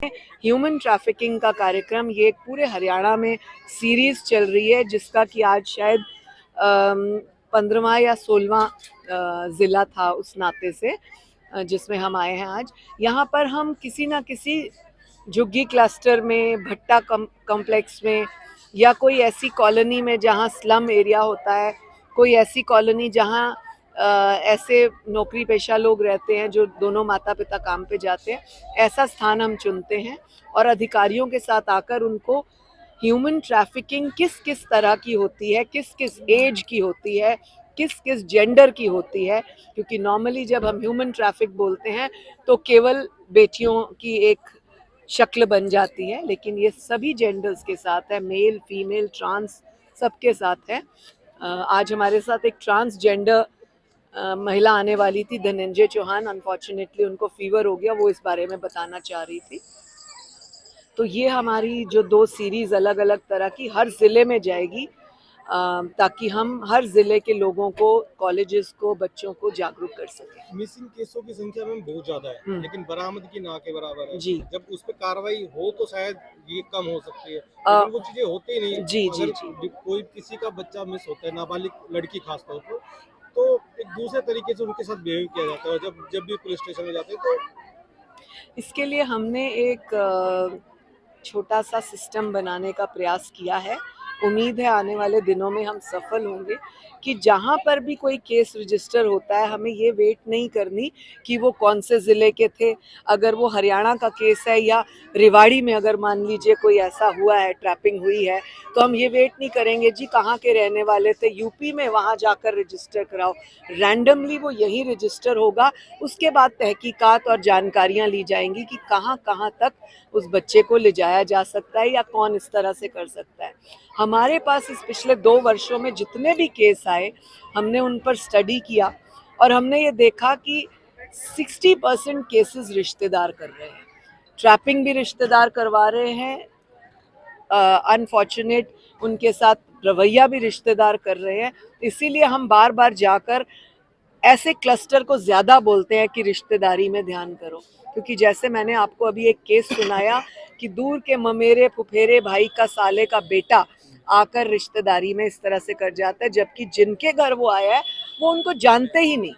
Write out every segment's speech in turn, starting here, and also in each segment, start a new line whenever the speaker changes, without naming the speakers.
Human trafficking का कार्यक्रम, ये पूरे हरियाणा में सीरीज चल रही है, जिसका कि आज शायद 15वां या 16वां ज़िला था उस नाते से जिसमें हम आए हैं आज। यहाँ पर हम किसी ना किसी झुग्गी क्लस्टर में, भट्टा कॉम्प्लेक्स में, या कोई ऐसी कॉलोनी में जहाँ स्लम एरिया होता है, कोई ऐसी कॉलोनी जहाँ ऐसे नौकरी पेशा लोग रहते हैं जो दोनों माता पिता काम पे जाते हैं, ऐसा स्थान हम चुनते हैं और अधिकारियों के साथ आकर उनको ह्यूमन ट्रैफिकिंग किस किस तरह की होती है, किस किस एज की होती है, किस किस जेंडर की होती है, क्योंकि नॉर्मली जब हम ह्यूमन ट्रैफिक बोलते हैं तो केवल बेटियों की एक शक्ल बन जाती है, लेकिन ये सभी जेंडर्स के साथ है, मेल फीमेल ट्रांस सबके साथ है। आज हमारे साथ एक ट्रांसजेंडर महिला आने वाली थी, धनंजय चौहान, अनफॉर्चुनेटली उनको फीवर हो गया, वो इस बारे में बताना चाह रही थी। तो ये हमारी जो 2 सीरीज़ अलग अलग तरह की हर ज़िले में जाएगी, ताकि हम हर ज़िले के लोगों को, कॉलेजेस को, बच्चों को जागरूक कर सकें।
मिसिंग केसों की संख्या में बहुत ज्यादा है, लेकिन बरामद की ना के बराबर है।
जी,
जब उस पर कार्रवाई हो तो शायद ये कम हो सकती है, लेकिन वो चीजें होती ही नहीं।
जी जी
अगर
जी
कोई किसी का बच्चा मिस होता है, नाबालिग लड़की खासतौर पर, तो एक दूसरे तरीके से उनके साथ बिहेव किया जाता है। और जब जब भी पुलिस स्टेशन में जाते हैं तो
इसके लिए हमने एक छोटा सा सिस्टम बनाने का प्रयास किया है। उम्मीद है आने वाले दिनों में हम सफल होंगे कि जहाँ पर भी कोई केस रजिस्टर होता है, हमें ये वेट नहीं करनी कि वो कौन से ज़िले के थे। अगर वो हरियाणा का केस है या रेवाड़ी में अगर मान लीजिए कोई ऐसा हुआ है, ट्रैपिंग हुई है, तो हम ये वेट नहीं करेंगे जी कहाँ के रहने वाले थे, यूपी में, वहाँ जाकर रजिस्टर कराओ। रैंडमली वो यही रजिस्टर होगा, उसके बाद तहकीकात और जानकारियाँ ली जाएंगी कि कहाँ कहाँ तक उस बच्चे को ले जाया जा सकता है या कौन इस तरह से कर सकता है। हमारे पास इस पिछले 2 वर्षों में जितने भी केस आए, हमने उन पर स्टडी किया और हमने ये देखा कि 60% केसेस रिश्तेदार कर रहे हैं, ट्रैपिंग भी रिश्तेदार करवा रहे हैं, अनफॉर्चुनेट उनके साथ रवैया भी रिश्तेदार कर रहे हैं। इसीलिए हम बार बार जाकर ऐसे क्लस्टर को ज़्यादा बोलते हैं कि रिश्तेदारी में ध्यान करो, क्योंकि जैसे मैंने आपको अभी एक केस सुनाया कि दूर के ममेरे फुफेरे भाई का साले का बेटा आकर रिश्तेदारी में इस तरह से कर जाता है, जबकि जिनके घर वो आया है वो उनको जानते ही नहीं,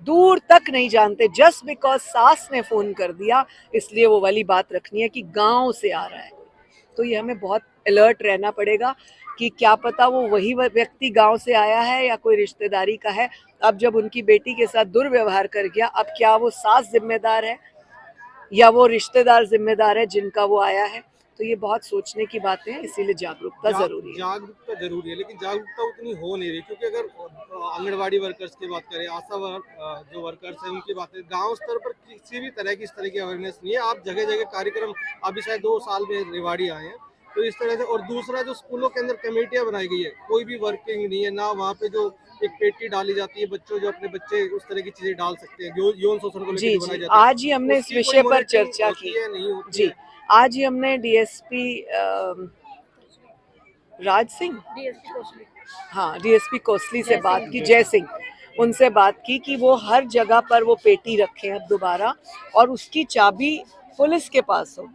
दूर तक नहीं जानते। जस्ट बिकॉज सास ने फ़ोन कर दिया, इसलिए वो वाली बात रखनी है कि गाँव से आ रहा है। तो ये हमें बहुत अलर्ट रहना पड़ेगा कि क्या पता वो वही व्यक्ति गांव से आया है या कोई रिश्तेदारी का है। अब जब उनकी बेटी के साथ दुर्व्यवहार कर गया, अब क्या वो सास जिम्मेदार है या वो रिश्तेदार जिम्मेदार है जिनका वो आया है? तो ये बहुत सोचने की बातें हैं, इसीलिए जागरूकता जरूरी है।
जागरूकता जरूरी है, लेकिन जागरूकता उतनी हो नहीं रही। क्योंकि अगर आंगनबाड़ी वर्कर्स की बात करें, जो वर्कर्स हैं उनकी बात करें, गांव स्तर पर किसी भी तरह की इस तरह की अवेयरनेस नहीं है। आप जगह जगह कार्यक्रम, अभी शायद 2 साल में रेवाड़ी आए हैं, तो इस तरह से। और दूसरा, जो स्कूलों के अंदर कमेटियां बनाई गई है, कोई भी वर्किंग नहीं है ना वहाँ पे। जो एक पेटी डाली जाती है, बच्चों जो अपने बच्चे उस तरह की चीजें डाल सकते हैं, यौन शोषण को लेकर बनाई जाती है,
आज ही हमने इस विषय पर चर्चा की।
नहीं होती
जी, आज ही हमने डीएसपी राज सिंह, हाँ डीएसपी कोसली से बात की, जय सिंह, उनसे बात की कि वो हर जगह पर वो पेटी रखें अब दोबारा, और उसकी चाबी पुलिस के पास हो,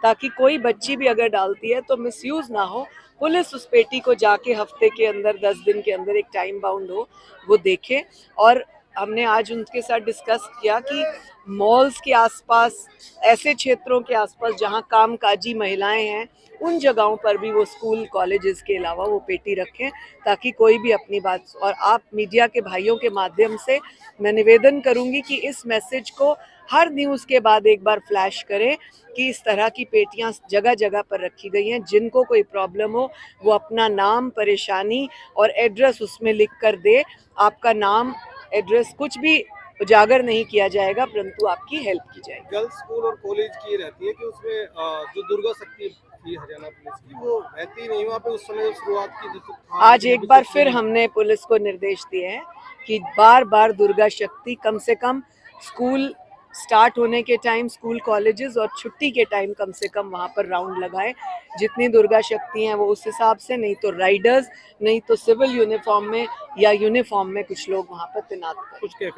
ताकि कोई बच्ची भी अगर डालती है तो मिसयूज ना हो। पुलिस उस पेटी को जाके हफ्ते के अंदर, 10 दिन के अंदर, एक टाइम बाउंड हो, वो देखे। और हमने आज उनके साथ डिस्कस किया कि मॉल्स के आसपास, ऐसे क्षेत्रों के आसपास जहाँ कामकाजी महिलाएं हैं, उन जगहों पर भी वो स्कूल कॉलेजेस के अलावा वो पेटी रखें, ताकि कोई भी अपनी बात। और आप मीडिया के भाइयों के माध्यम से मैं निवेदन करूंगी कि इस मैसेज को हर न्यूज़ के बाद एक बार फ्लैश करें कि इस तरह की पेटियां जगह जगह पर रखी गई हैं। जिनको कोई प्रॉब्लम हो वो अपना नाम, परेशानी और एड्रेस उसमें लिख कर दे। आपका नाम, एड्रेस कुछ भी उजागर नहीं किया जाएगा, परंतु आपकी हेल्प की जाएगी।
गर्ल्स स्कूल और कॉलेज की रहती है कि उसमें जो दुर्गा शक्ति थी हरियाणा पुलिस की, वो रहती नहीं वहाँ पे उस समय जब शुरुआत की।
आज एक बार फिर हमने पुलिस को निर्देश दिए हैं कि बार बार दुर्गा शक्ति, कम से कम स्कूल स्टार्ट होने के टाइम, स्कूल कॉलेजेस और छुट्टी के टाइम कम से कम वहाँ पर राउंड लगाएं। जितनी दुर्गा शक्ति हैं वो उस हिसाब से, नहीं तो राइडर्स, नहीं तो सिविल यूनिफॉर्म में या यूनिफॉर्म में कुछ लोग वहाँ पर तैनात करें।